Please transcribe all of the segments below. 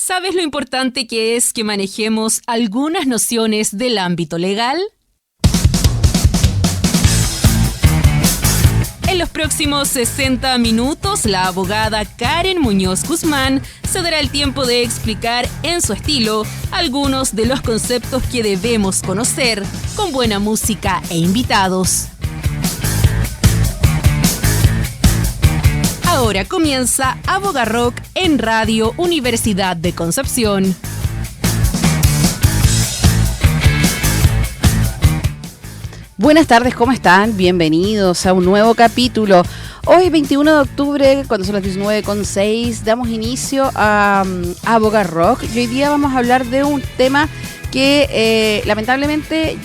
¿Sabes lo importante que es que manejemos algunas nociones del ámbito legal? En los próximos 60 minutos, la abogada Karen Muñoz Guzmán se dará el tiempo de explicar en su estilo algunos de los conceptos que debemos conocer, con buena música e invitados. Ahora comienza Abogarrock en Radio Universidad de Concepción. Buenas tardes, ¿cómo están? Bienvenidos a un nuevo capítulo. Hoy, 21 de octubre, cuando son las 19:06, damos inicio a Abogarrock. Y hoy día vamos a hablar de un tema que lamentablemente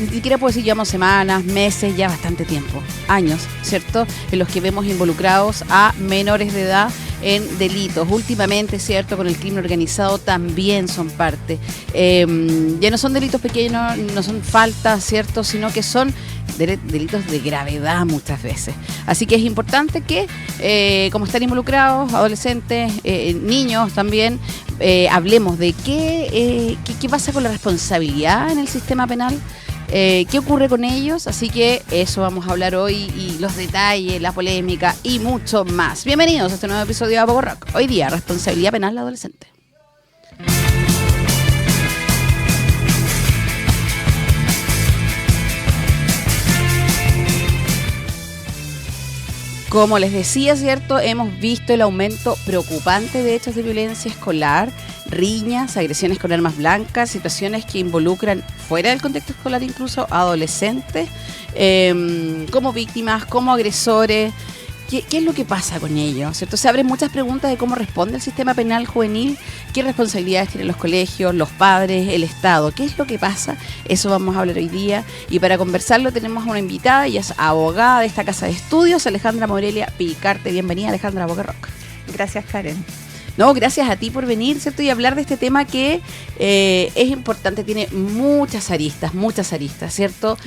ni siquiera puedo decir llevamos semanas, meses, ya bastante tiempo, años, ¿cierto? En los que vemos involucrados a menores de edad en delitos. Últimamente, ¿cierto? Con el crimen organizado también son parte. Ya no son delitos pequeños, no son faltas, ¿cierto? Sino que son delitos de gravedad muchas veces. Así que es importante que, como están involucrados adolescentes, niños también, hablemos de qué pasa con la responsabilidad en el sistema penal. ¿Qué ocurre con ellos? Así que eso vamos a hablar hoy, y los detalles, la polémica y mucho más. Bienvenidos a este nuevo episodio de Abogarrock. Hoy día, responsabilidad penal adolescente. Como les decía, ¿cierto? Hemos visto el aumento preocupante de hechos de violencia escolar, riñas, agresiones con armas blancas, situaciones que involucran, fuera del contexto escolar incluso, adolescentes, como víctimas, como agresores. ¿Qué es lo que pasa con ellos? ¿Cierto? Se abren muchas preguntas de cómo responde el sistema penal juvenil, qué responsabilidades tienen los colegios, los padres, el Estado, qué es lo que pasa. Eso vamos a hablar hoy día, y para conversarlo tenemos a una invitada. Ella es abogada de esta casa de estudios, Alejandra Morelia Picarte. Bienvenida, Alejandra, a Abogarrock. Gracias, Karen. No, gracias a ti por venir, ¿cierto? Y hablar de este tema que es importante, tiene muchas aristas, ¿cierto?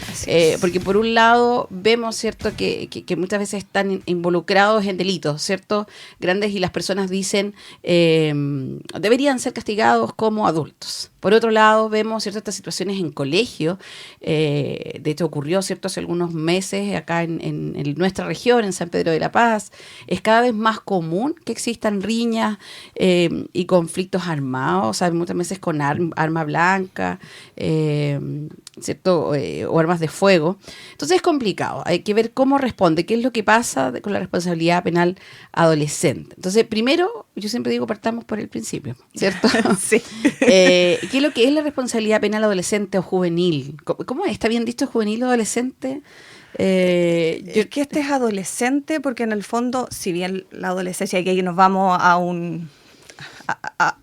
Porque por un lado vemos, ¿cierto?, que muchas veces están involucrados en delitos, ¿cierto?, grandes, y las personas dicen deberían ser castigados como adultos. Por otro lado, vemos, ¿cierto?, estas situaciones en colegio. De hecho, ocurrió, ¿cierto?, hace algunos meses acá en nuestra región, en San Pedro de la Paz. Es cada vez más común que existan riñas y conflictos armados, o sea, muchas veces con arma blanca, ¿cierto? O armas de fuego. Entonces es complicado, hay que ver cómo responde, qué es lo que pasa con la responsabilidad penal adolescente. Entonces, primero, yo siempre digo, partamos por el principio, ¿cierto? Sí. ¿Qué es lo que es la responsabilidad penal adolescente o juvenil? ¿Cómo es? ¿Está bien dicho juvenil o adolescente? Es que este es adolescente porque en el fondo, si bien la adolescencia, aquí nos vamos a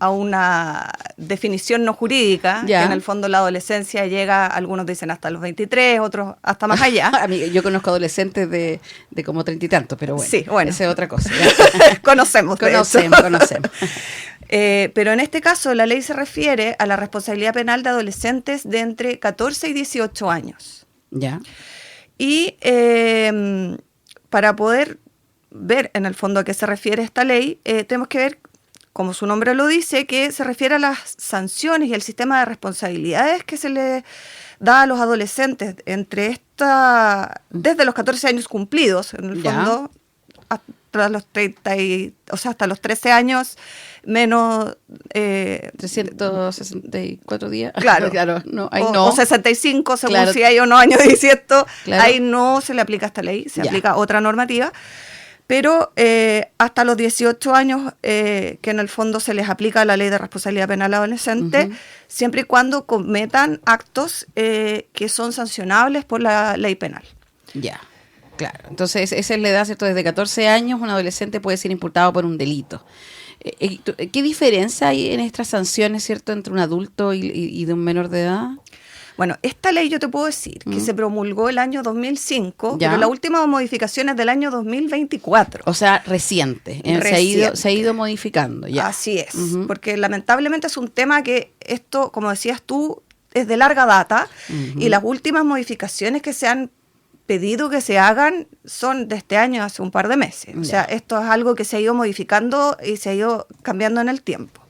una definición no jurídica, Ya. que en el fondo la adolescencia llega, algunos dicen hasta los 23, otros hasta más allá. Amiga, yo conozco adolescentes de como 30 y tantos, pero bueno, Sí, bueno. esa es otra cosa. Conocemos. Conocemos. Pero en este caso la ley se refiere a la responsabilidad penal de adolescentes de entre 14 y 18 años. Ya. Y para poder ver en el fondo a qué se refiere esta ley, tenemos que ver, como su nombre lo dice, que se refiere a las sanciones y el sistema de responsabilidades que se le da a los adolescentes desde los 14 años cumplidos, en el fondo, hasta los 13 años, menos 364 días. Claro, no, ahí no. O 65, según Claro. si hay o no años de bisiesto, Claro. ahí no se le aplica esta ley, se aplica otra normativa. Pero hasta los 18 años, que en el fondo se les aplica la ley de responsabilidad penal adolescente, siempre y cuando cometan actos que son sancionables por la ley penal. Ya, claro. Entonces, esa es la edad, ¿cierto? Desde 14 años un adolescente puede ser imputado por un delito. ¿Qué diferencia hay en estas sanciones, ¿cierto?, entre un adulto y de un menor de edad? Bueno, esta ley yo te puedo decir que se promulgó el año 2005, ¿Ya? pero la última modificación es del año 2024. O sea, reciente. Se ha ido modificando. Ya. Así es, porque lamentablemente es un tema que esto, como decías tú, es de larga data, y las últimas modificaciones que se han pedido que se hagan son de este año, hace un par de meses. O sea, esto es algo que se ha ido modificando y se ha ido cambiando en el tiempo.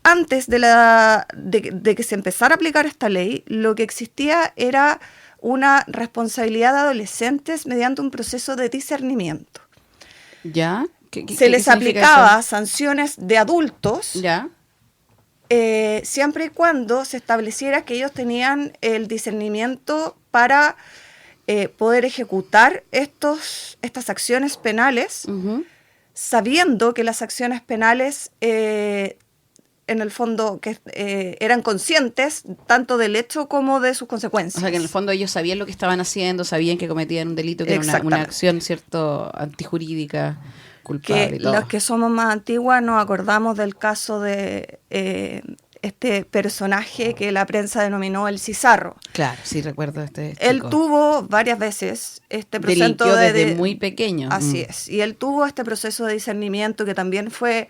Antes de que se empezara a aplicar esta ley, lo que existía era una responsabilidad de adolescentes mediante un proceso de discernimiento. ¿Ya? Se les aplicaba sanciones de adultos, ¿ya? Siempre y cuando se estableciera que ellos tenían el discernimiento para poder ejecutar estas acciones penales, sabiendo que las acciones penales en el fondo que eran conscientes tanto del hecho como de sus consecuencias. O sea, que en el fondo ellos sabían lo que estaban haciendo, sabían que cometían un delito, que era una acción, ¿cierto?, antijurídica, culpable. Que los que somos más antiguas nos acordamos del caso de este personaje que la prensa denominó el Cizarro. Claro, sí recuerdo este chico. Él tuvo varias veces este proceso Delinquió desde muy pequeño. Así es. Y él tuvo este proceso de discernimiento que también fue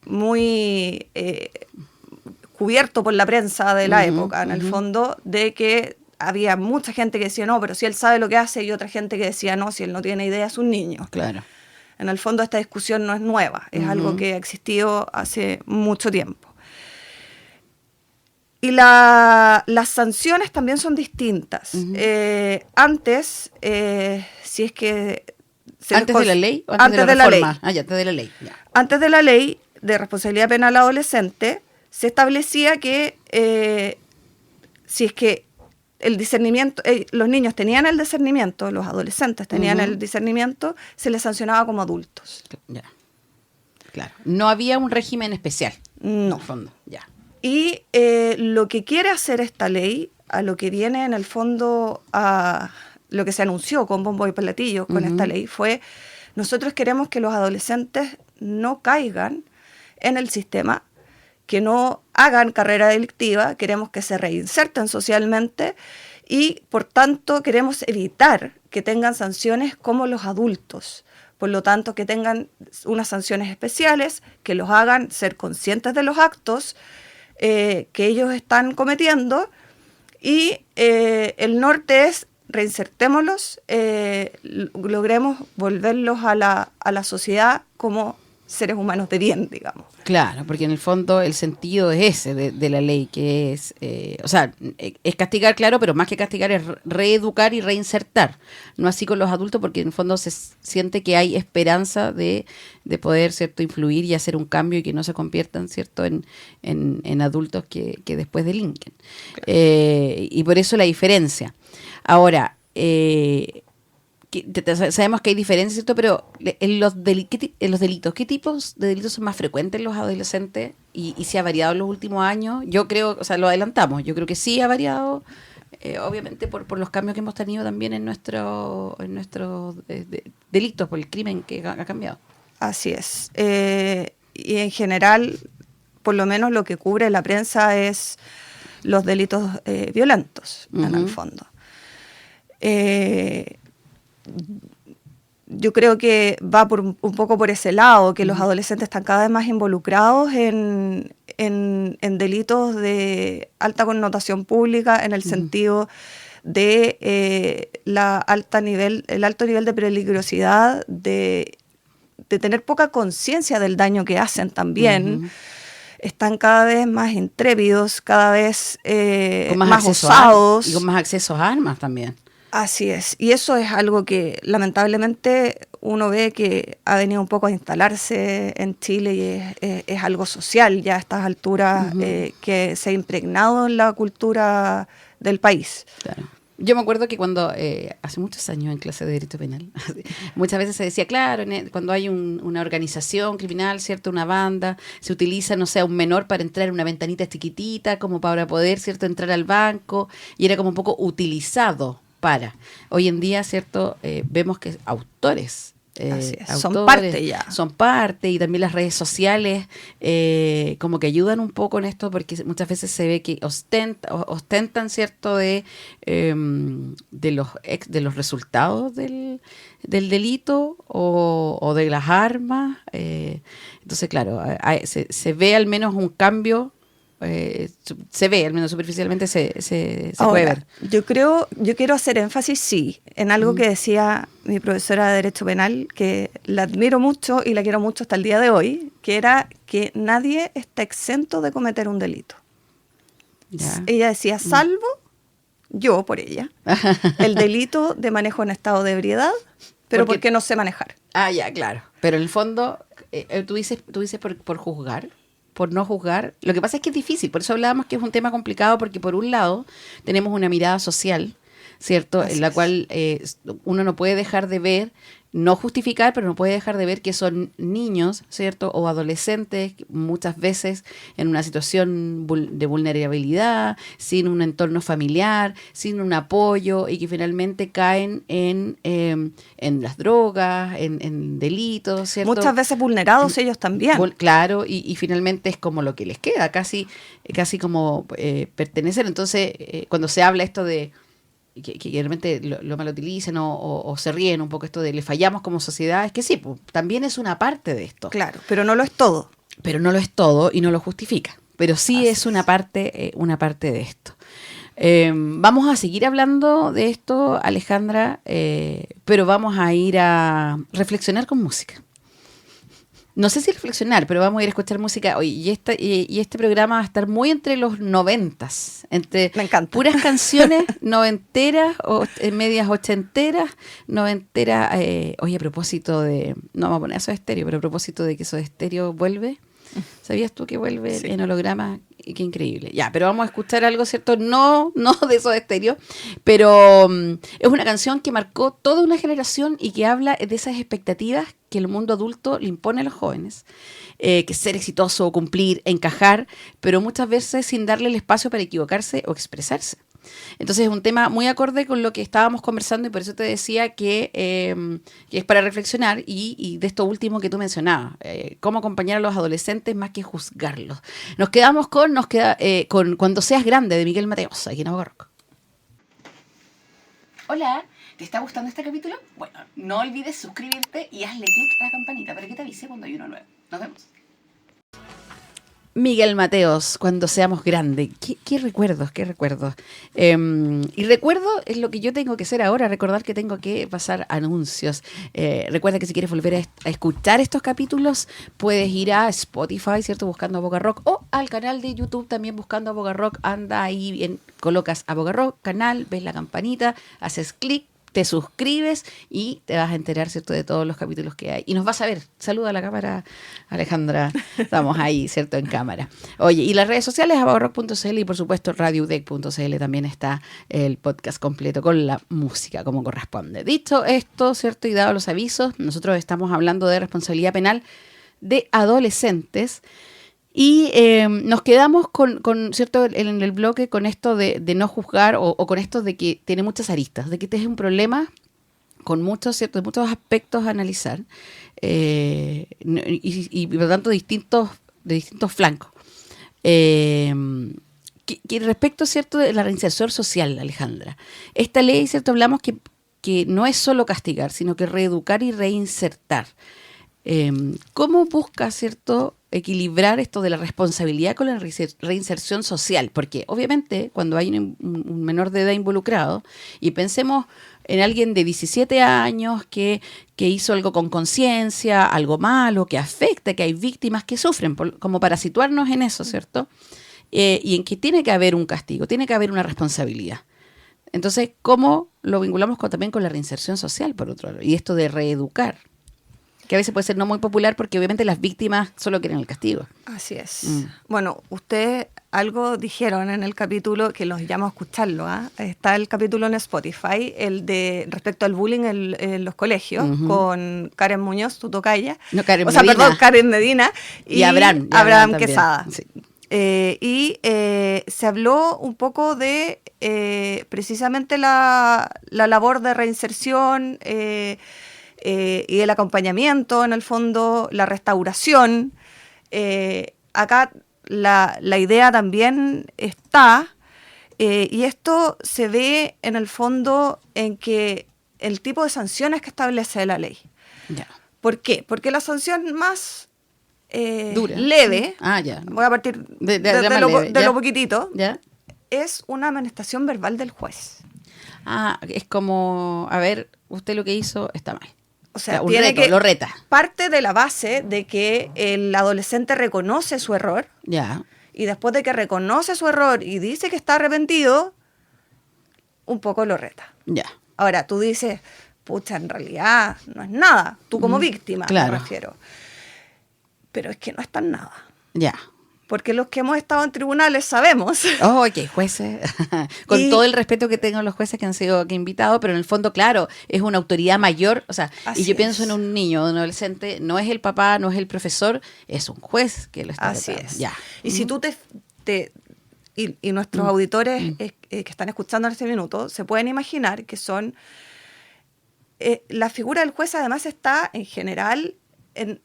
muy cubierto por la prensa de la época, en el fondo, de que había mucha gente que decía, no, pero si él sabe lo que hace, y otra gente que decía, no, si él no tiene idea, es un niño. Claro. En el fondo esta discusión no es nueva, es algo que ha existido hace mucho tiempo. Y las sanciones también son distintas. Antes, si es que... ¿Antes de la ley? ¿O antes de la reforma? Ley. Ya, antes de la ley. Ya. Antes de la ley de responsabilidad penal adolescente, se establecía que si es que el discernimiento, los niños tenían el discernimiento, los adolescentes tenían el discernimiento, se les sancionaba como adultos. Ya. Claro. No había un régimen especial. No. En el fondo, ya. Y lo que quiere hacer esta ley, a lo que viene en el fondo a lo que se anunció con bombo y platillo con esta ley, fue: nosotros queremos que los adolescentes no caigan en el sistema, que no hagan carrera delictiva, queremos que se reinserten socialmente y, por tanto, queremos evitar que tengan sanciones como los adultos. Por lo tanto, que tengan unas sanciones especiales que los hagan ser conscientes de los actos que ellos están cometiendo, y el norte es reinsertémoslos, logremos volverlos a la sociedad como seres humanos de bien, digamos. Claro, porque en el fondo el sentido es ese de la ley, que es, o sea, es castigar, claro, pero más que castigar es reeducar y reinsertar. No así con los adultos, porque en el fondo se siente que hay esperanza de poder, ¿cierto?, influir y hacer un cambio y que no se conviertan, ¿cierto?, en adultos que después delinquen. Claro. Y por eso la diferencia. Ahora, sabemos que hay diferencias, ¿cierto? Pero en los delitos, ¿qué tipos de delitos son más frecuentes en los adolescentes? ¿Y si ha variado en los últimos años? Yo creo, o sea, lo adelantamos, yo creo que sí ha variado, obviamente por los cambios que hemos tenido también en nuestros delitos, por el crimen que ha cambiado. Así es. Y en general, por lo menos lo que cubre la prensa es los delitos violentos, en el fondo. Yo creo que va un poco por ese lado, que los adolescentes están cada vez más involucrados en delitos de alta connotación pública, en el sentido de el alto nivel de peligrosidad, de tener poca conciencia del daño que hacen también. Están cada vez más intrépidos, cada vez más osados. Y con más acceso a armas también. Así es, y eso es algo que lamentablemente uno ve que ha venido un poco a instalarse en Chile, y es algo social ya a estas alturas, que se ha impregnado en la cultura del país. Claro. Yo me acuerdo que cuando, hace muchos años en clase de Derecho Penal, muchas veces se decía, claro, cuando hay una organización criminal, ¿cierto?, una banda, se utiliza, no sé, a un menor para entrar en una ventanita chiquitita, como para poder, ¿cierto?, entrar al banco, y era como un poco utilizado para. Hoy en día, ¿cierto?, vemos que autores, son parte ya. Son parte, y también las redes sociales como que ayudan un poco en esto, porque muchas veces se ve que ostentan, ¿cierto?, de los resultados del delito o de las armas. Entonces, claro, se ve al menos un cambio se ve, al menos superficialmente se Ahora, puede ver. yo quiero hacer énfasis, sí, en algo que decía mi profesora de Derecho Penal, que la admiro mucho y la quiero mucho hasta el día de hoy, que era que nadie está exento de cometer un delito. Ya. Ella decía, salvo yo por ella, el delito de manejo en estado de ebriedad, pero porque no sé manejar. Ah, ya, claro. Pero en el fondo, tú dices por juzgar, por no juzgar. Lo que pasa es que es difícil, por eso hablábamos que es un tema complicado, porque por un lado tenemos una mirada social, ¿cierto? Así en la es. cual uno no puede dejar de ver, no justificar, pero no puede dejar de ver que son niños, ¿cierto? O adolescentes, muchas veces en una situación de vulnerabilidad, sin un entorno familiar, sin un apoyo, y que finalmente caen en las drogas, en delitos, ¿cierto? Muchas veces vulnerados ellos también. Claro, y finalmente es como lo que les queda, casi como pertenecer. Entonces, cuando se habla esto de que realmente lo malutilicen o se ríen un poco esto de le fallamos como sociedad, es que sí, pues, también es una parte de esto. Claro, pero no lo es todo. Pero no lo es todo y no lo justifica. Pero sí Así es una parte de esto. Vamos a seguir hablando de esto, Alejandra, pero vamos a ir a reflexionar con música. No sé si reflexionar, pero vamos a ir a escuchar música hoy. Y este programa va a estar muy entre los 90s, entre Me encanta. puras canciones noventeras, medias ochenteras, noventeras. Oye, a propósito de... No vamos a poner Soda Stereo, pero a propósito de que Soda Stereo vuelve. ¿Sabías tú que vuelve en holograma? Qué increíble. Ya, pero vamos a escuchar algo, ¿cierto? No de Soda Stereo, pero es una canción que marcó toda una generación y que habla de esas expectativas que el mundo adulto le impone a los jóvenes, que ser exitoso, cumplir, encajar, pero muchas veces sin darle el espacio para equivocarse o expresarse. Entonces es un tema muy acorde con lo que estábamos conversando y por eso te decía que es para reflexionar y de esto último que tú mencionabas, cómo acompañar a los adolescentes más que juzgarlos. Nos quedamos con Cuando seas grande, de Miguel Mateos, aquí en Aboga Rock. Hola, ¿te está gustando este capítulo? Bueno, no olvides suscribirte y hazle clic a la campanita para que te avise cuando hay uno nuevo. Nos vemos. Miguel Mateos, Cuando seamos grandes. ¿Qué recuerdos? Y recuerdo es lo que yo tengo que hacer ahora, recordar que tengo que pasar anuncios. Recuerda que si quieres volver a escuchar estos capítulos, puedes ir a Spotify, ¿cierto? Buscando Aboga Rock, o al canal de YouTube también buscando Aboga Rock. Anda ahí, colocas Aboga Rock, canal, ves la campanita, haces clic, te suscribes y te vas a enterar, ¿cierto?, de todos los capítulos que hay. Y nos vas a ver. Saluda a la cámara, Alejandra. Estamos ahí, ¿cierto?, en cámara. Oye, y las redes sociales, abogarock.cl y por supuesto radiodec.cl también está el podcast completo con la música como corresponde. Dicho esto, ¿cierto?, y dado los avisos, nosotros estamos hablando de responsabilidad penal de adolescentes. Y nos quedamos con ¿cierto?, en el bloque con esto de no juzgar o con esto de que tiene muchas aristas, de que este es un problema con muchos aspectos a analizar y por lo tanto de distintos flancos. Que respecto, ¿cierto?, de la reinserción social, Alejandra. Esta ley, ¿cierto?, hablamos que no es solo castigar, sino que reeducar y reinsertar. ¿Cómo busca, ¿cierto?, equilibrar esto de la responsabilidad con la reinserción social? Porque obviamente cuando hay un menor de edad involucrado, y pensemos en alguien de 17 años que hizo algo con conciencia, algo malo, que afecta, que hay víctimas que sufren, como para situarnos en eso, ¿cierto? Y en que tiene que haber un castigo, tiene que haber una responsabilidad. Entonces, ¿cómo lo vinculamos también con la reinserción social, por otro lado? Y esto de reeducar, que a veces puede ser no muy popular porque obviamente las víctimas solo quieren el castigo. Así es. Bueno, ustedes algo dijeron en el capítulo que los llamo a escucharlo. Está el capítulo en Spotify, el de respecto al bullying en los colegios, con Karen Muñoz, tu tocaya. No, Karen Medina. Karen Medina. Y Abraham Quesada. Sí. Se habló un poco de precisamente la labor de reinserción y el acompañamiento, en el fondo, la restauración. Acá la idea también está, y esto se ve en el fondo en que el tipo de sanciones que establece la ley. Ya. ¿Por qué? Porque la sanción más Dura. leve, Ya. voy a partir De de ya. lo poquitito, ¿Ya? es una amonestación verbal del juez. Es como, a ver, usted lo que hizo está mal. O sea, un tiene reto, que lo reta. parte de la base de que el adolescente reconoce su error Ya. y después de que reconoce su error y dice que está arrepentido, un poco lo reta. Ya. Ahora, tú dices, pucha, en realidad no es nada. Tú como víctima, claro. me refiero. Pero es que no es tan nada. Ya. Porque los que hemos estado en tribunales sabemos. Oh, que jueces, con Y- todo el respeto que tengo a los jueces que han sido aquí invitados, pero en el fondo, claro, es una autoridad mayor, o sea, Así y yo pienso es. en un niño, un adolescente, no es el papá, no es el profesor, es un juez que lo está Así tratando. es. Ya. Y si tú y nuestros auditores que están escuchando en este minuto se pueden imaginar que son la figura del juez además está en general en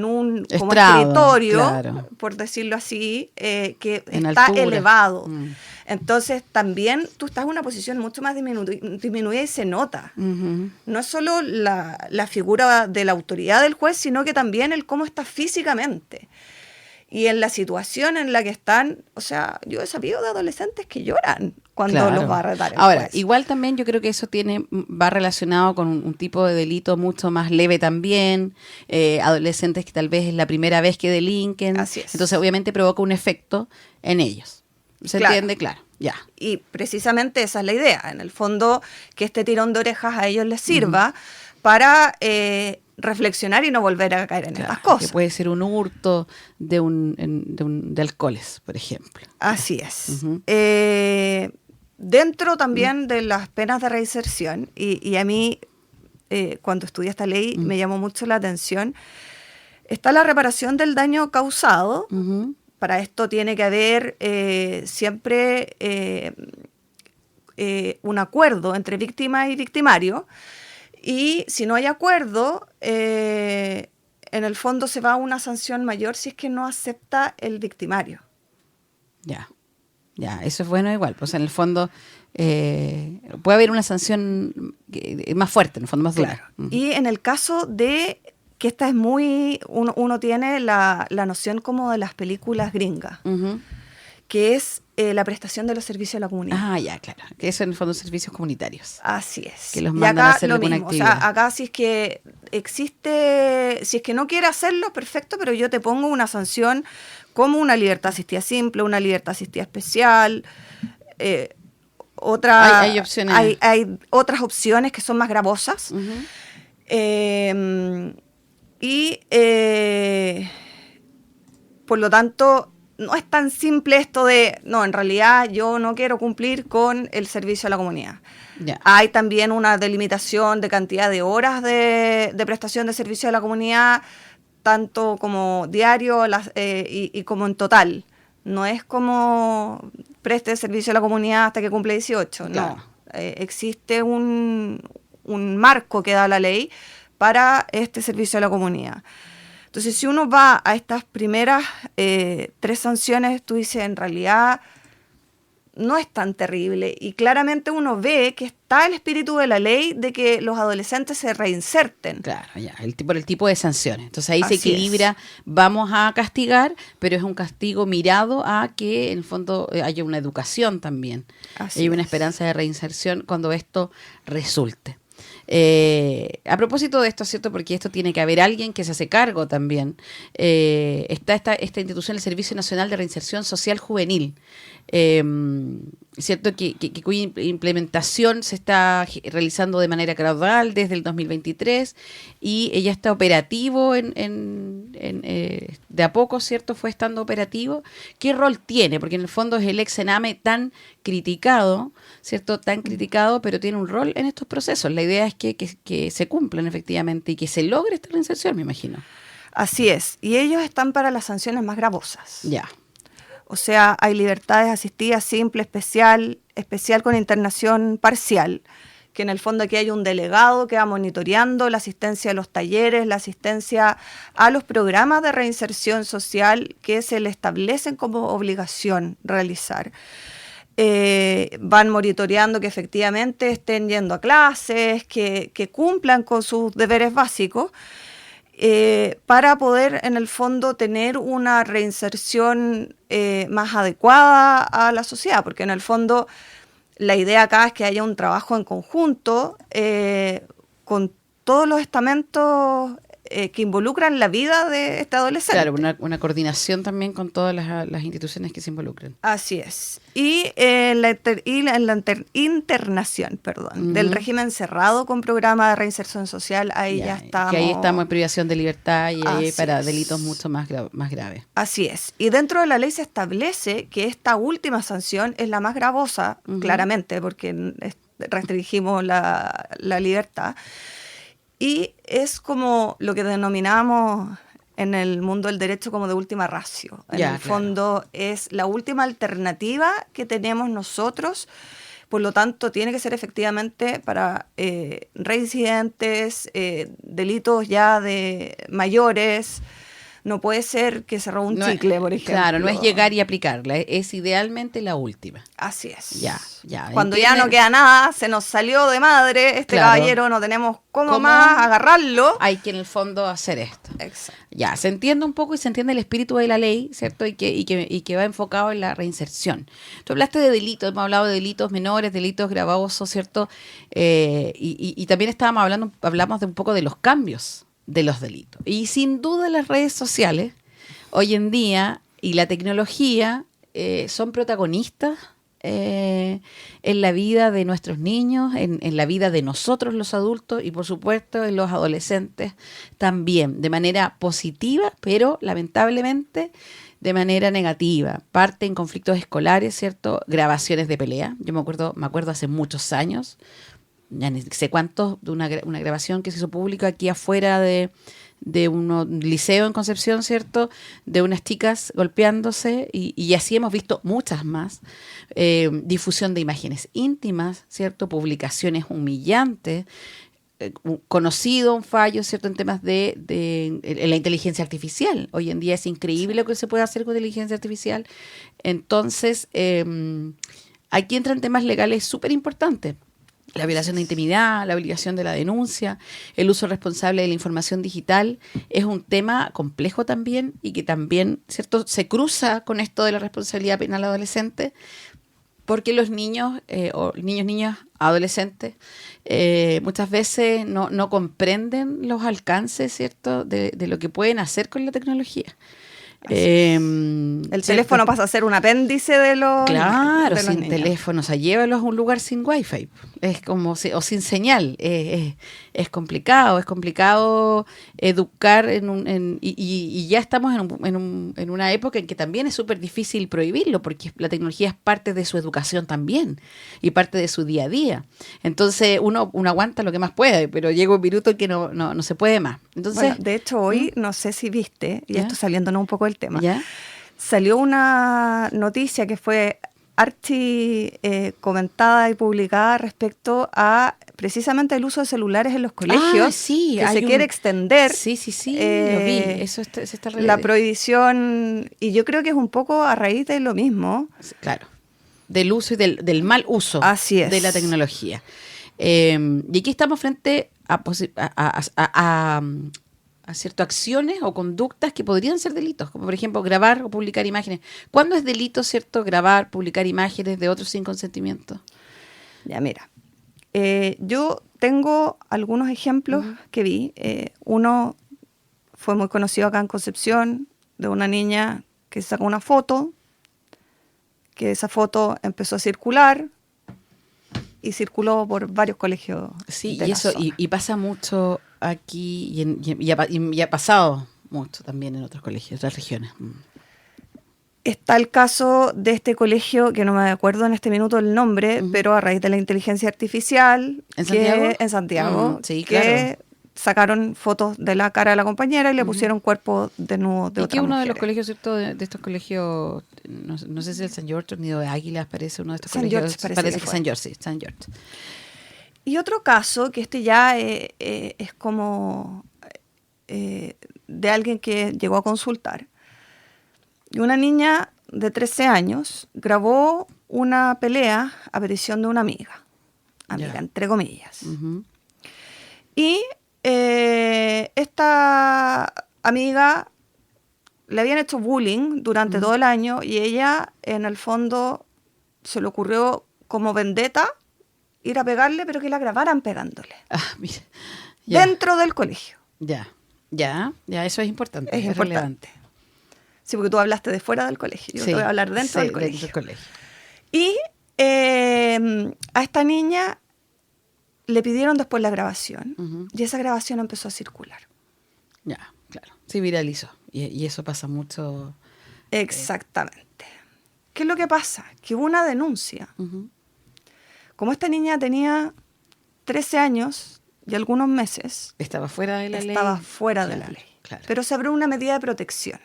un como Estrado, escritorio, claro. por decirlo así, que En está altura. elevado. Mm. Entonces también tú estás en una posición mucho más disminuida y se nota. Ujú. No es solo la figura de la autoridad del juez, sino que también el cómo está físicamente. Y en la situación en la que están, o sea, yo he sabido de adolescentes que lloran cuando Claro. los va a retar el Ahora, juez. igual también yo creo que eso va relacionado con un tipo de delito mucho más leve también, adolescentes que tal vez es la primera vez que delinquen, Así es. entonces obviamente provoca un efecto en ellos. ¿Se Claro. entiende? Claro, ya. Y precisamente esa es la idea, en el fondo, que este tirón de orejas a ellos les sirva para reflexionar y no volver a caer en Claro, estas cosas. que puede ser un hurto de alcoholes, por ejemplo. Así es. Ujú. Dentro también de las penas de reinserción, y a mí, cuando estudié esta ley, me llamó mucho la atención, está la reparación del daño causado. Ujú. Para esto tiene que haber siempre un acuerdo entre víctima y victimario. Y si no hay acuerdo, en el fondo se va a una sanción mayor si es que no acepta el victimario. Ya, eso es bueno igual. Pues en el fondo puede haber una sanción más fuerte, en el fondo más dura. Claro. Y en el caso de que esta es uno tiene la noción como de las películas gringas, Ujú. que es la prestación de los servicios a la comunidad. Ya, claro. Que eso en el fondo son servicios comunitarios. Así es. Que los Y mandan a acá hacer lo alguna mismo. actividad. O sea, acá si es que existe, si es que no quiere hacerlo, perfecto, pero yo te pongo una sanción como una libertad asistida simple, una libertad asistida especial, Hay opciones. hay otras opciones que son más gravosas. Ujú. Por lo tanto, no es tan simple esto de, no, en realidad yo no quiero cumplir con el servicio a la comunidad. Ya. Hay también una delimitación de cantidad de horas de prestación de servicio a la comunidad, tanto como diario y como en total. No es como preste servicio a la comunidad hasta que cumple 18, Claro. no. Existe un marco que da la ley para este servicio a la comunidad. Entonces, si uno va a estas primeras 3 sanciones, tú dices, en realidad no es tan terrible. Y claramente uno ve que está el espíritu de la ley de que los adolescentes se reinserten. Claro, ya, por el tipo de sanciones. Entonces ahí se Así equilibra, vamos a castigar, pero es un castigo mirado a que en el fondo haya una educación también. Así Hay una es. esperanza de reinserción cuando esto resulte. A propósito de esto, ¿cierto? Porque esto tiene que haber alguien que se hace cargo también. Está esta institución, el Servicio Nacional de Reinserción Social Juvenil, ¿cierto? Cuya implementación se está realizando de manera gradual desde el 2023 y ella está operativo de a poco, ¿cierto? Fue estando operativo. ¿Qué rol tiene? Porque en el fondo es el ex Sename tan criticado, ¿cierto? Tan criticado, pero tiene un rol en estos procesos. La idea es que se cumplan efectivamente y que se logre esta reinserción, me imagino. Así es. Y ellos están para las sanciones más gravosas. Ya. O sea, hay libertades asistidas simple, especial con internación parcial, que en el fondo aquí hay un delegado que va monitoreando la asistencia a los talleres, la asistencia a los programas de reinserción social que se le establecen como obligación realizar. Van monitoreando que efectivamente estén yendo a clases, que cumplan con sus deberes básicos. para poder en el fondo tener una reinserción más adecuada a la sociedad, porque en el fondo la idea acá es que haya un trabajo en conjunto con todos los estamentos que involucran la vida de este adolescente. Claro, una coordinación también con todas las instituciones que se involucran. Así es. Y en la internación, del régimen cerrado con programa de reinserción social, ahí ya estamos. Que ahí estamos en privación de libertad y ahí para es. delitos mucho más graves. Así es. Y dentro de la ley se establece que esta última sanción es la más gravosa, claramente, porque restringimos la libertad. Y es como lo que denominamos en el mundo del derecho como de última ratio. En el fondo es la última alternativa que tenemos nosotros, por lo tanto tiene que ser efectivamente para reincidentes, delitos ya de mayores. No puede ser que se robe un chicle, por ejemplo. Claro, no es llegar y aplicarla, es idealmente la última. Así es. Ya. Cuando ya no queda nada, se nos salió de madre, caballero, no tenemos cómo más agarrarlo. Hay que en el fondo hacer esto. Exacto. Ya, se entiende un poco y se entiende el espíritu de la ley, ¿cierto? Y que va enfocado en la reinserción. Tú hablaste de delitos, hemos hablado de delitos menores, delitos gravosos, ¿cierto? Y también hablamos de un poco de los cambios de los delitos. Y sin duda las redes sociales hoy en día y la tecnología son protagonistas en la vida de nuestros niños, en la vida de nosotros los adultos y por supuesto en los adolescentes también, de manera positiva, pero lamentablemente de manera negativa. Parte en conflictos escolares, ¿cierto? Grabaciones de pelea. Yo me acuerdo hace muchos años, ya ni sé cuántos, de una grabación que se hizo pública aquí afuera de un liceo en Concepción, ¿cierto? De unas chicas golpeándose y así hemos visto muchas más. Difusión de imágenes íntimas, ¿cierto? Publicaciones humillantes. Conocido un fallo, ¿cierto? En temas de la inteligencia artificial. Hoy en día es increíble lo que se puede hacer con inteligencia artificial. Entonces, aquí entran temas legales súper importantes. La violación de intimidad, la obligación de la denuncia, el uso responsable de la información digital es un tema complejo también y que también, ¿cierto?, se cruza con esto de la responsabilidad penal adolescente, porque los niños, niñas, adolescentes, muchas veces no comprenden los alcances, ¿cierto?, de lo que pueden hacer con la tecnología. El teléfono pasa a ser un apéndice de los Claro, de los sin niños. teléfono, o sea, llévalos a un lugar sin wifi, es como o sin señal, es complicado educar y ya estamos en una época en que también es súper difícil prohibirlo, porque la tecnología es parte de su educación también y parte de su día a día. Entonces uno aguanta lo que más puede, pero llega un minuto en que no se puede más. Entonces, bueno, de hecho hoy, no sé si viste, y esto saliéndonos un poco del tema, ¿ya? Salió una noticia que fue comentada y publicada respecto a precisamente el uso de celulares en los colegios, sí, que se quiere extender. Sí, lo vi, eso se está la prohibición, y yo creo que es un poco a raíz de lo mismo. Claro, del uso y del mal uso Así es. de la tecnología. Y aquí estamos frente a ciertas acciones o conductas que podrían ser delitos, como por ejemplo grabar o publicar imágenes. ¿Cuándo es delito, cierto, grabar, publicar imágenes de otros sin consentimiento? Ya, mira, yo tengo algunos ejemplos que vi. Uno fue muy conocido acá en Concepción, de una niña que sacó una foto, que esa foto empezó a circular y circuló por varios colegios. Sí, de y la eso zona. y pasa mucho aquí y ha pasado mucho también en otros colegios, otras regiones. Está el caso de este colegio, que no me acuerdo en este minuto el nombre, pero a raíz de la inteligencia artificial ¿En Santiago? Sí, claro. Que sacaron fotos de la cara de la compañera y le pusieron cuerpo desnudo de y otra que uno mujer. de los colegios, ¿cierto? De estos colegios, no sé si el San George ni de Águilas, parece uno de estos San colegios. George parece que San George, sí, San George. Y otro caso, que este ya es como de alguien que llegó a consultar. Y una niña de 13 años grabó una pelea a petición de una amiga, Ya. entre comillas. Uh-huh. Y esta amiga le habían hecho bullying durante todo el año y ella, en el fondo, se le ocurrió como vendetta ir a pegarle, pero que la grabaran pegándole. Mira. Ya. Dentro del colegio. Ya, eso es importante. Es importante. Relevante. Sí, porque tú hablaste de fuera del colegio. Yo te voy a hablar dentro del colegio. Dentro del colegio. Y a esta niña le pidieron después la grabación y esa grabación empezó a circular. Ya, claro. Se viralizó. Y eso pasa mucho. Exactamente. ¿Qué es lo que pasa? Que hubo una denuncia. Como esta niña tenía 13 años y algunos meses. Estaba fuera de la ley. Estaba fuera de la ley. Claro. Pero se abrió una medida de protección.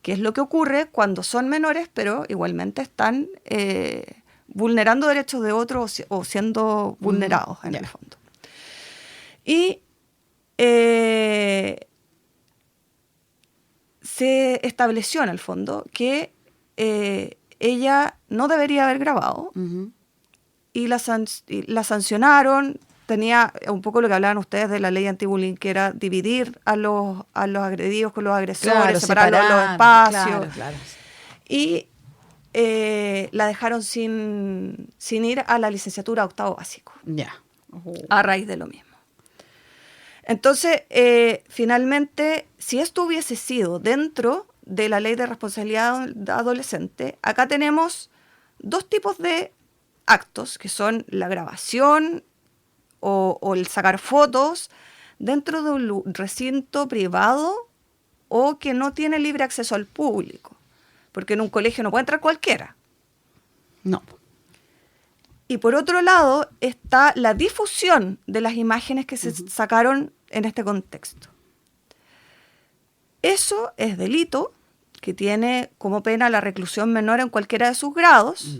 Que es lo que ocurre cuando son menores, pero igualmente están vulnerando derechos de otros o siendo vulnerados en el fondo. Y se estableció en el fondo que ella no debería haber grabado y la sancionaron. Tenía un poco lo que hablaban ustedes de la ley anti-bullying, que era dividir a los agredidos con los agresores, separarlos en los espacios. Claro. Y la dejaron sin ir a la licenciatura a octavo básico. Ya. A raíz de lo mismo. Entonces, finalmente, si esto hubiese sido dentro de la ley de responsabilidad adolescente, acá tenemos dos tipos de actos, que son la grabación o el sacar fotos dentro de un recinto privado o que no tiene libre acceso al público, porque en un colegio no puede entrar cualquiera. No. Y por otro lado está la difusión de las imágenes que se sacaron en este contexto. Eso es delito, que tiene como pena la reclusión menor en cualquiera de sus grados,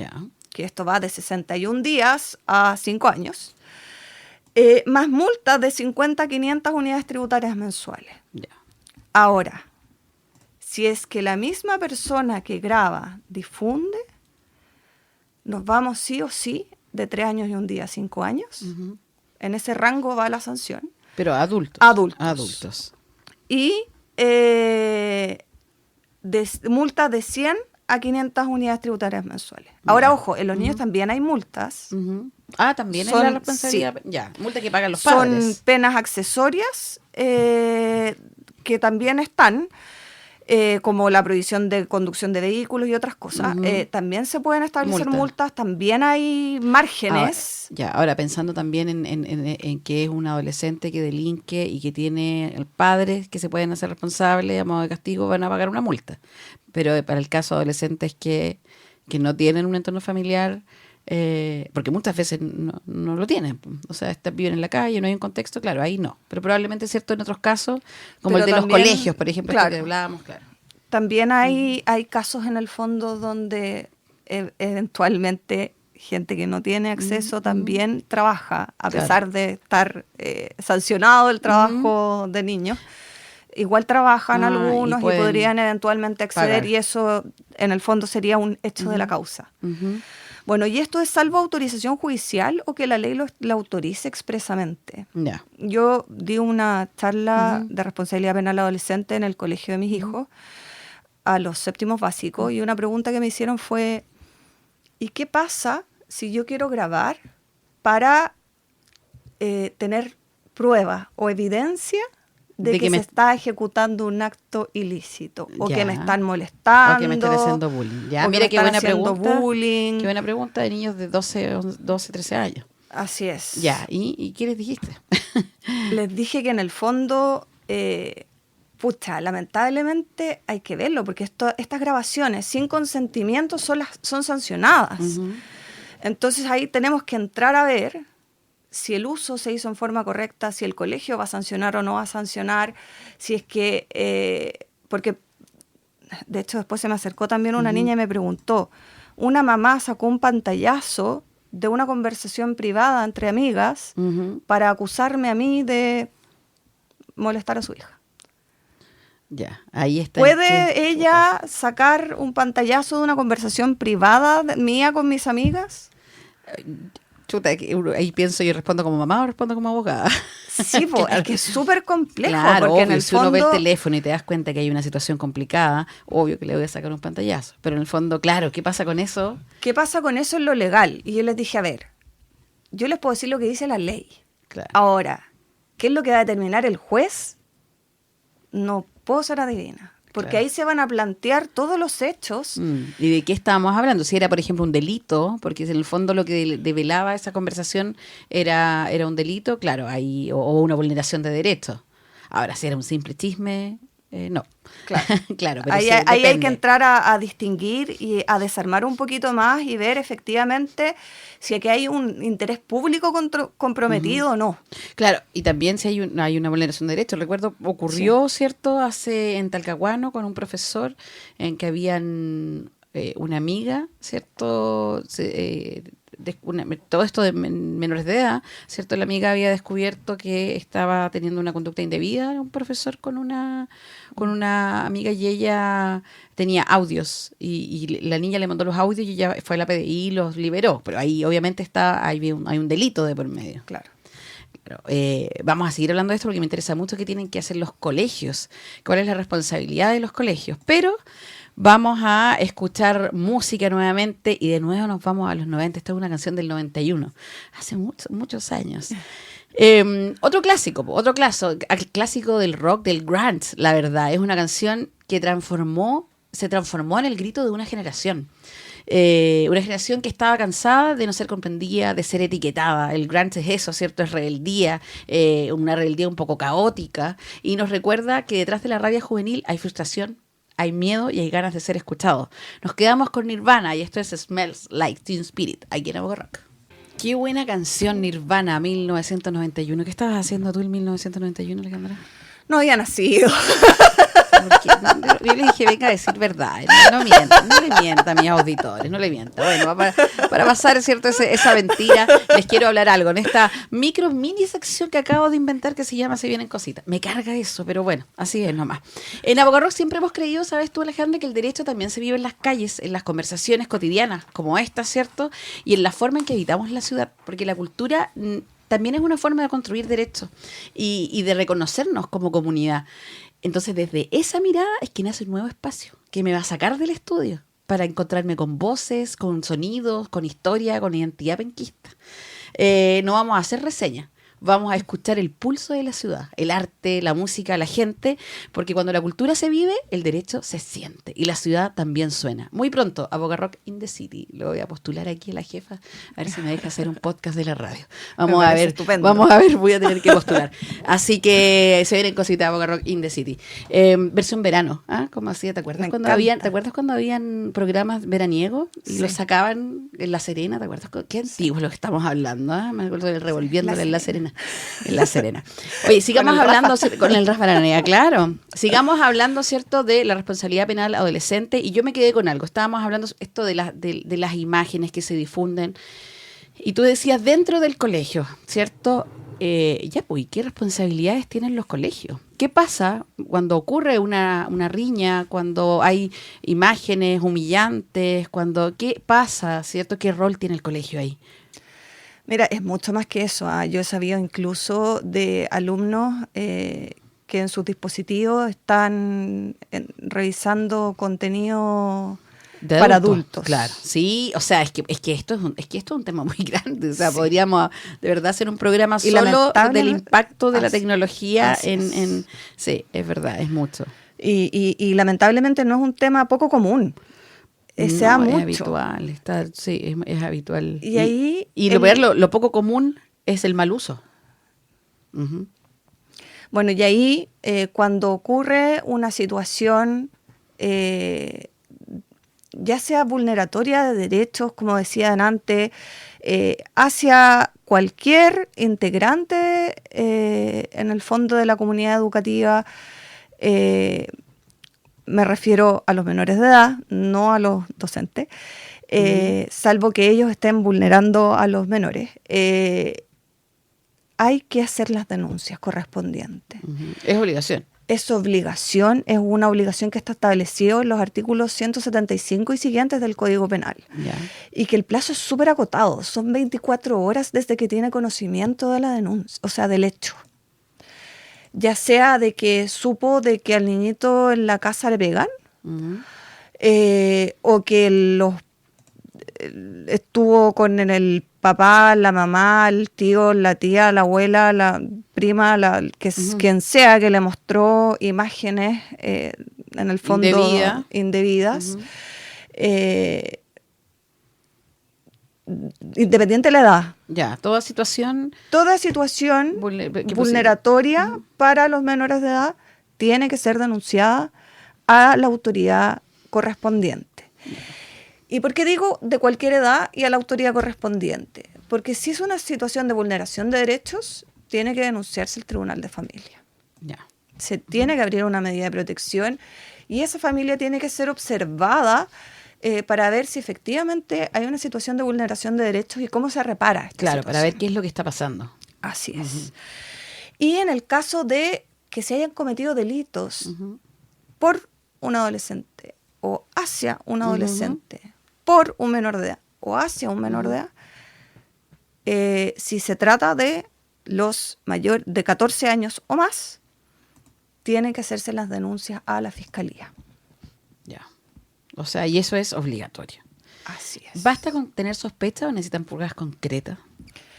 que esto va de 61 días a 5 años. Más multas de 50 a 500 unidades tributarias mensuales. Ahora, si es que la misma persona que graba difunde, nos vamos sí o sí de 3 años y un día a 5 años. En ese rango va la sanción. Pero adultos. Adultos. Y multas de 100 a 500 unidades tributarias mensuales. Ahora, ojo, en los niños también hay multas. También es la responsabilidad. Sí. Multas que pagan los padres. Son penas accesorias que también están, como la prohibición de conducción de vehículos y otras cosas. También se pueden establecer multas, también hay márgenes. Ahora pensando también en que es un adolescente que delinque y que tiene el padre que se pueden hacer responsables a modo de castigo, van a pagar una multa. Pero para el caso de adolescentes que no tienen un entorno familiar, porque muchas veces no lo tienen, o sea, viven en la calle, no hay un contexto, claro, ahí no, pero probablemente es cierto en otros casos, como el de los colegios, por ejemplo, que hablábamos, También hay casos en el fondo donde eventualmente gente que no tiene acceso también trabaja, a pesar de estar sancionado el trabajo de niños. Igual trabajan algunos y podrían eventualmente acceder pagar. Y eso en el fondo sería un hecho de la causa. Bueno, ¿y esto es salvo autorización judicial o que la ley lo autorice expresamente? Yo di una charla de responsabilidad penal adolescente en el colegio de mis hijos a los séptimos básicos y una pregunta que me hicieron fue, ¿y qué pasa si yo quiero grabar para tener prueba o evidencia de que se está ejecutando un acto ilícito o que me están molestando o que me están haciendo bullying? Mira qué buena pregunta. Qué buena pregunta de niños de 12, 13 años. Así es. ¿Y qué les dijiste? Les dije que en el fondo, lamentablemente hay que verlo porque estas grabaciones sin consentimiento son sancionadas. Entonces ahí tenemos que entrar a ver si el uso se hizo en forma correcta, si el colegio va a sancionar o no va a sancionar, si es que, porque de hecho después se me acercó también una niña y me preguntó, una mamá sacó un pantallazo de una conversación privada entre amigas para acusarme a mí de molestar a su hija. Ahí está. ¿Puede ella sacar un pantallazo de una conversación privada mía con mis amigas? Chuta, ahí pienso, yo respondo como mamá o respondo como abogada. Sí, pues, Claro. es que es súper complejo, Claro, porque en obvio, el si uno ve el fondo, teléfono y te das cuenta que hay una situación complicada, obvio que le voy a sacar un pantallazo. Pero en el fondo, claro, ¿qué pasa con eso? ¿qué pasa con eso en lo legal? Y yo les dije, a ver, yo les puedo decir lo que dice la ley. Claro. Ahora, ¿qué es lo que va a determinar el juez? No puedo ser adivina. Porque Claro. ahí se van a plantear todos los hechos. ¿Y de qué estábamos hablando? Si era, por ejemplo, un delito, porque en el fondo lo que develaba esa conversación era un delito, claro, ahí, o una vulneración de derechos. Ahora, si era un simple chisme, no. Claro. Claro, pero Ahí, sí, ahí hay que depende. entrar a distinguir y a desarmar un poquito más y ver efectivamente si aquí hay un interés público comprometido o no. Claro, y también si hay una vulneración de derechos. Recuerdo, ocurrió, ¿cierto?, hace en Talcahuano con un profesor en que habían una amiga, ¿cierto? Todo esto de menores de edad, ¿cierto? La amiga había descubierto que estaba teniendo una conducta indebida, un profesor con una amiga, y ella tenía audios y la niña le mandó los audios y ella fue a la PDI y los liberó, pero ahí obviamente hay un delito de por medio. Claro. Claro, vamos a seguir hablando de esto porque me interesa mucho qué tienen que hacer los colegios, cuál es la responsabilidad de los colegios, pero vamos a escuchar música nuevamente y de nuevo nos vamos a los 90. Esta es una canción del 91, hace muchos años. Otro clásico del rock, del grunge, la verdad, es una canción que se transformó en el grito de una generación. Una generación que estaba cansada de no ser comprendida, de ser etiquetada. El grunge es eso, ¿cierto? Es rebeldía, una rebeldía un poco caótica, y nos recuerda que detrás de la rabia juvenil hay frustración, hay miedo y hay ganas de ser escuchados. Nos quedamos con Nirvana y esto es Smells Like Teen Spirit, aquí en Aboga Rock. Qué buena canción, Nirvana, 1991. ¿Qué estabas haciendo tú en 1991, Alejandra? No había nacido. Porque yo le dije, venga a decir verdad, no le mienta a mis auditores, no le mienta. Bueno, para pasar, ¿cierto?, esa mentira, les quiero hablar algo. En esta mini sección que acabo de inventar que se llama Se Vienen Cositas. Me carga eso, pero bueno, así es nomás. En Aboga Rock siempre hemos creído, ¿sabes tú, Alejandra?, que el derecho también se vive en las calles, en las conversaciones cotidianas, como esta, ¿cierto? Y en la forma en que habitamos la ciudad, porque la cultura también es una forma de construir derechos y de reconocernos como comunidad. Entonces, desde esa mirada es que nace un nuevo espacio que me va a sacar del estudio para encontrarme con voces, con sonidos, con historia, con identidad penquista. No vamos a hacer reseñas, vamos a escuchar el pulso de la ciudad, el arte, la música, la gente, porque cuando la cultura se vive, el derecho se siente y la ciudad también suena. Muy pronto, Aboga Rock in the City. Lo voy a postular aquí a la jefa, a ver si me deja hacer un podcast de la radio. Vamos a ver, estupendo. voy a tener que postular. Así que se vienen cositas, Aboga Rock in the City. Versión verano, ¿ah? ¿Cómo hacía? ¿Te acuerdas cuando habían programas veraniegos y Sí. los sacaban en La Serena? ¿Te acuerdas? Qué antiguo lo que estamos hablando, ¿ah? Me acuerdo del revolviéndole en La Serena. En La Serena. Oye, sigamos Con el hablando con el Rafa Aranea, claro. Sigamos hablando, ¿cierto?, de la responsabilidad penal adolescente. Y yo me quedé con algo. Estábamos hablando esto de las imágenes que se difunden. Y tú decías, dentro del colegio, ¿cierto? Pues, ¿qué responsabilidades tienen los colegios? ¿Qué pasa cuando ocurre una riña, cuando hay imágenes humillantes, ¿qué pasa, ¿cierto? ¿Qué rol tiene el colegio ahí? Mira, es mucho más que eso. Yo he sabido incluso de alumnos que en sus dispositivos están revisando contenido De para adultos. Claro, sí, o sea, es que esto es un tema muy grande, o sea, sí, podríamos de verdad hacer un programa y solo del impacto de la tecnología sí, es verdad, es mucho. Y lamentablemente no es un tema poco común. Se da mucho. Es habitual, es habitual. Y ahí lo poco común es el mal uso. Uh-huh. Bueno, y ahí cuando ocurre una situación ya sea vulneratoria de derechos, como decían antes, hacia cualquier integrante en el fondo de la comunidad educativa, me refiero a los menores de edad, no a los docentes, salvo que ellos estén vulnerando a los menores. Hay que hacer las denuncias correspondientes. Uh-huh. Es obligación. es obligación, es una obligación que está establecido en los artículos 175 y siguientes del Código Penal. Ya. Y que el plazo es súper acotado, son 24 horas desde que tiene conocimiento de la denuncia, o sea, del hecho. Ya sea de que supo de que al niñito en la casa le pegan, o que estuvo con el papá, la mamá, el tío, la tía, la abuela, la prima, quien sea que le mostró imágenes en el fondo indebidas. Independiente de la edad. Ya, toda situación vulneratoria para los menores de edad tiene que ser denunciada a la autoridad correspondiente. ¿Y por qué digo de cualquier edad y a la autoridad correspondiente? Porque si es una situación de vulneración de derechos, tiene que denunciarse el Tribunal de Familia. Ya. Se tiene que abrir una medida de protección y esa familia tiene que ser observada para ver si efectivamente hay una situación de vulneración de derechos y cómo se repara esta Claro, situación. para ver qué es lo que está pasando. Así es. Y en el caso de que se hayan cometido delitos por un adolescente o hacia un adolescente, por un menor de edad o hacia un menor de edad, si se trata de los mayores de 14 años o más, tienen que hacerse las denuncias a la Fiscalía. Ya. O sea, y eso es obligatorio. Así es. ¿Basta con tener sospecha o necesitan pruebas concretas?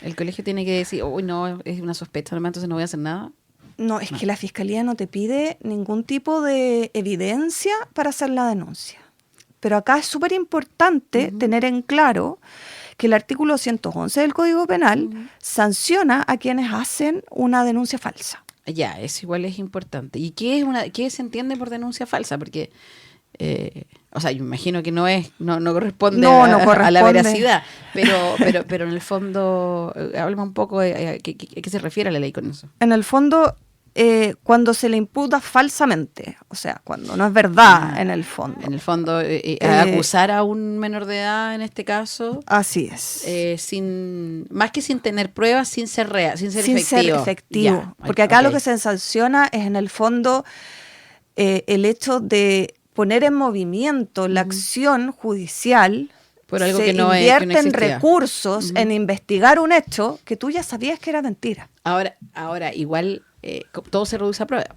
¿El colegio tiene que decir, uy, no, es una sospecha nomás, entonces no voy a hacer nada? No, es que la Fiscalía no te pide ningún tipo de evidencia para hacer la denuncia. Pero acá es súper importante tener en claro que el artículo 111 del Código Penal sanciona a quienes hacen una denuncia falsa. Ya, eso igual es importante. ¿Y qué se entiende por denuncia falsa? Porque, o sea, yo imagino que no corresponde a la veracidad, pero en el fondo, hablemos un poco de qué se refiere a la ley con eso. En el fondo, cuando se le imputa falsamente, o sea, cuando no es verdad en el fondo. En el fondo, acusar a un menor de edad, en este caso. Así es. Más que sin tener pruebas, sin ser real, sin ser efectivo. Ya, porque acá lo que se sanciona es en el fondo el hecho de poner en movimiento la acción judicial. Por algo se que no invierten existía. Recursos en investigar un hecho que tú ya sabías que era mentira. Ahora igual todo se reduce a pruebas.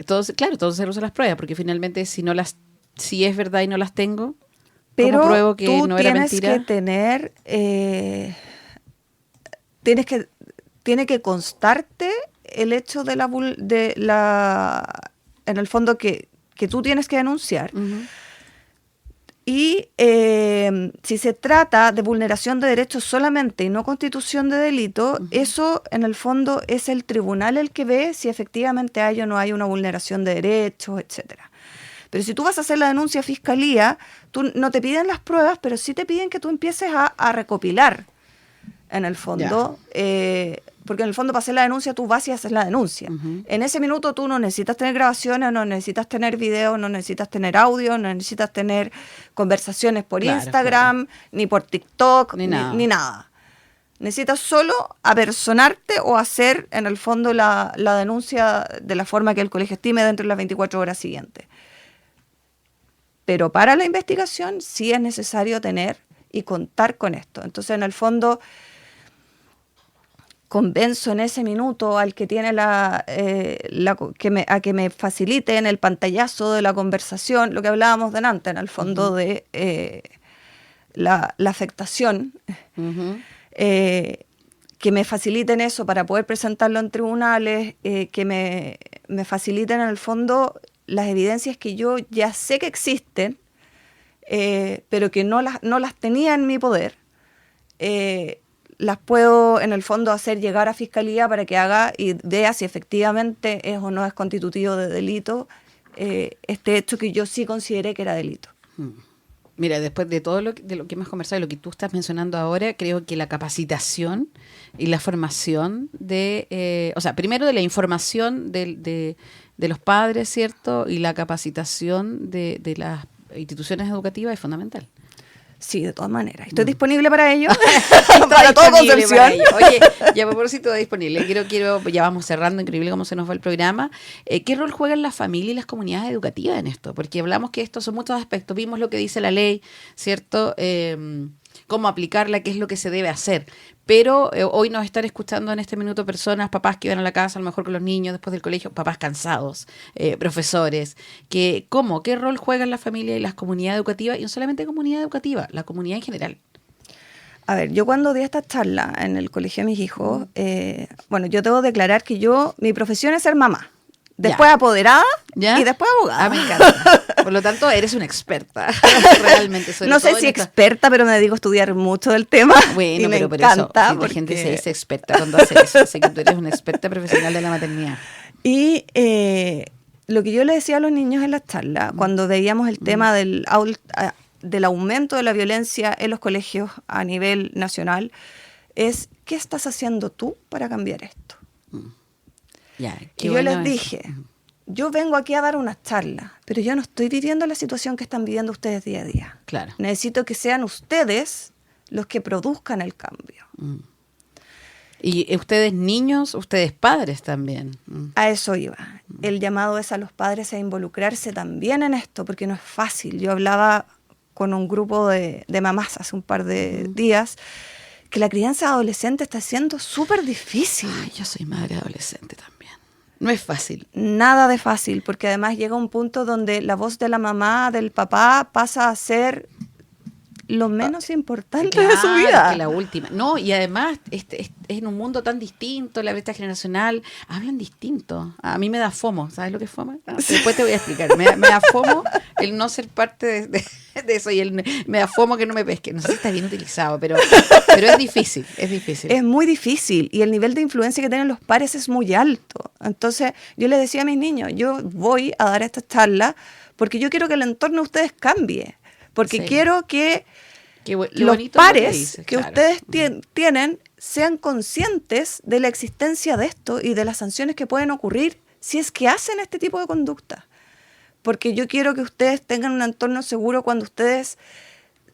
Todo se reduce a las pruebas, porque finalmente si es verdad y no las tengo, pero ¿cómo pruebo que tú no era mentira? Tiene que constarte el hecho de en el fondo que tú tienes que denunciar. Y si se trata de vulneración de derechos solamente y no constitución de delito, eso en el fondo es el tribunal el que ve si efectivamente hay o no hay una vulneración de derechos, etcétera. Pero si tú vas a hacer la denuncia a Fiscalía, tú no te piden las pruebas, pero sí te piden que tú empieces a recopilar en el fondo. Porque en el fondo para hacer la denuncia tú vas y haces la denuncia. En ese minuto tú no necesitas tener grabaciones, no necesitas tener videos, no necesitas tener audio, no necesitas tener conversaciones por Instagram, ni por TikTok, ni nada. Necesitas solo apersonarte o hacer en el fondo la denuncia de la forma que el colegio estime dentro de las 24 horas siguientes. Pero para la investigación sí es necesario tener y contar con esto. Entonces en el fondo convenzo en ese minuto al que tiene a que me facilite en el pantallazo de la conversación, lo que hablábamos delante, en el fondo de la afectación, que me faciliten eso para poder presentarlo en tribunales, que me faciliten en el fondo las evidencias que yo ya sé que existen, pero que no las tenía en mi poder. Las puedo en el fondo hacer llegar a Fiscalía para que haga y vea si efectivamente es o no es constitutivo de delito este hecho que yo sí consideré que era delito. Mira, después de todo lo que hemos conversado y lo que tú estás mencionando ahora, creo que la capacitación y la formación primero de la información de los padres, ¿cierto? Y la capacitación de las instituciones educativas es fundamental. Sí, de todas maneras. Estoy disponible para ello. Está para toda disponible Concepción. para ello. Oye, ya a propósito de disponible, ya vamos cerrando, increíble cómo se nos va el programa. ¿Qué rol juegan la familia y las comunidades educativas en esto? Porque hablamos que estos son muchos aspectos. Vimos lo que dice la ley, ¿cierto? Cómo aplicarla, qué es lo que se debe hacer. Pero hoy nos están escuchando en este minuto personas, papás que van a la casa, a lo mejor con los niños después del colegio, papás cansados, profesores. ¿Qué rol juegan la familia y las comunidades educativas? Y no solamente comunidad educativa, la comunidad en general. A ver, yo cuando di esta charla en el colegio de mis hijos, bueno, yo debo declarar que mi profesión es ser mamá. Después apoderada y después abogada. Me encanta. Por lo tanto, eres una experta. Realmente. No sé si experta, pero me dedico a estudiar mucho del tema. Bueno, y me pero encanta eso, la gente se dice experta cuando hace eso. Así que tú eres una experta profesional de la maternidad. Y lo que yo le decía a los niños en la charla, cuando veíamos el tema del aumento de la violencia en los colegios a nivel nacional, es ¿qué estás haciendo tú para cambiar esto? Y yo les dije, yo vengo aquí a dar unas charlas, pero yo no estoy viviendo la situación que están viviendo ustedes día a día. Claro. Necesito que sean ustedes los que produzcan el cambio. Y ustedes niños, ustedes padres también. A eso iba. El llamado es a los padres a involucrarse también en esto, porque no es fácil. Yo hablaba con un grupo de mamás hace un par de días, que la crianza adolescente está siendo súper difícil. Ay, yo soy madre adolescente también. No es fácil. Nada de fácil, porque además llega un punto donde la voz de la mamá, del papá, pasa a ser lo menos importante de su vida. Que la última. No, y además es en un mundo tan distinto, la brecha generacional, hablan distinto. A mí me da FOMO, ¿sabes lo que es FOMO? Después te voy a explicar. Me da FOMO el no ser parte de eso y me da FOMO que no me pesque. No sé si está bien utilizado, pero es difícil, es difícil. Es muy difícil y el nivel de influencia que tienen los pares es muy alto. Entonces yo les decía a mis niños, yo voy a dar esta charla porque yo quiero que el entorno de ustedes cambie. Porque quiero que los pares que ustedes tienen sean conscientes de la existencia de esto y de las sanciones que pueden ocurrir si es que hacen este tipo de conducta. Porque yo quiero que ustedes tengan un entorno seguro cuando ustedes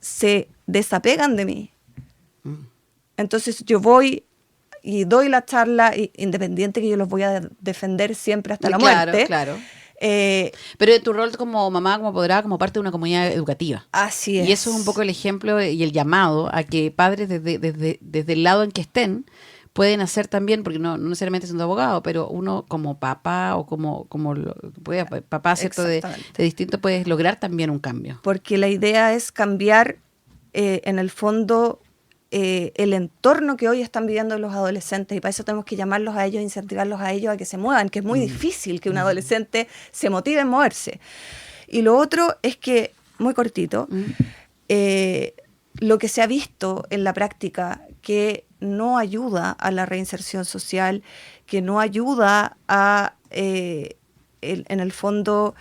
se desapegan de mí. Entonces yo voy y doy la charla, independiente que yo los voy a defender siempre hasta la muerte. Claro. Pero de tu rol como mamá, como apoderada, como parte de una comunidad educativa. Así es. Y eso es un poco el ejemplo y el llamado a que padres desde el lado en que estén pueden hacer también, porque no necesariamente siendo abogado, pero uno como papá o como papá, ¿cierto? De distinto, puedes lograr también un cambio. Porque la idea es cambiar en el fondo el entorno que hoy están viviendo los adolescentes, y para eso tenemos que llamarlos a ellos, incentivarlos a ellos a que se muevan, que es muy difícil que un adolescente se motive en moverse. Y lo otro es que, muy cortito, lo que se ha visto en la práctica que no ayuda a la reinserción social, que no ayuda a, en el fondo,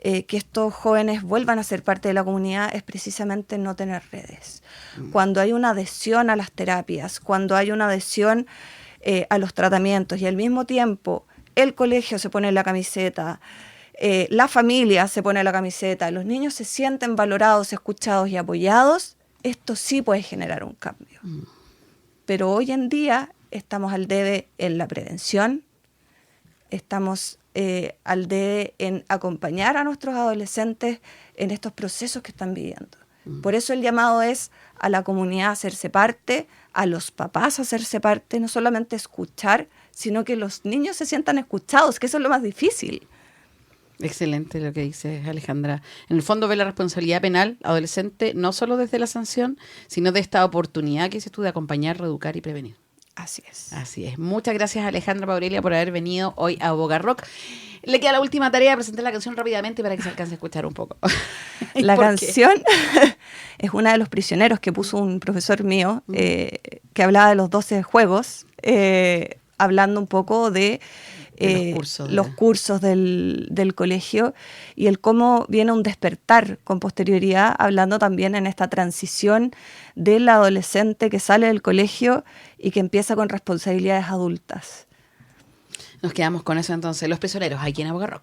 que estos jóvenes vuelvan a ser parte de la comunidad, es precisamente no tener redes. Cuando hay una adhesión a las terapias, cuando hay una adhesión a los tratamientos y al mismo tiempo el colegio se pone la camiseta, la familia se pone la camiseta, los niños se sienten valorados, escuchados y apoyados, esto sí puede generar un cambio. Pero hoy en día estamos al debe en la prevención, estamos al debe en acompañar a nuestros adolescentes en estos procesos que están viviendo. Por eso el llamado es a la comunidad a hacerse parte, a los papás a hacerse parte, no solamente escuchar, sino que los niños se sientan escuchados, que eso es lo más difícil. Excelente lo que dice Alejandra. En el fondo ve la responsabilidad penal adolescente no solo desde la sanción, sino de esta oportunidad que dices tú de acompañar, reeducar y prevenir. Así es. Así es. Muchas gracias Alejandra Paurelia por haber venido hoy a Boga Rock. Le queda la última tarea de presentar la canción rápidamente para que se alcance a escuchar un poco. La canción es una de Los Prisioneros que puso un profesor mío que hablaba de los 12 juegos, hablando un poco de los cursos del colegio y el cómo viene un despertar con posterioridad, hablando también en esta transición del adolescente que sale del colegio y que empieza con responsabilidades adultas. Nos quedamos con eso entonces, Los Prisioneros, aquí en Boga Rock.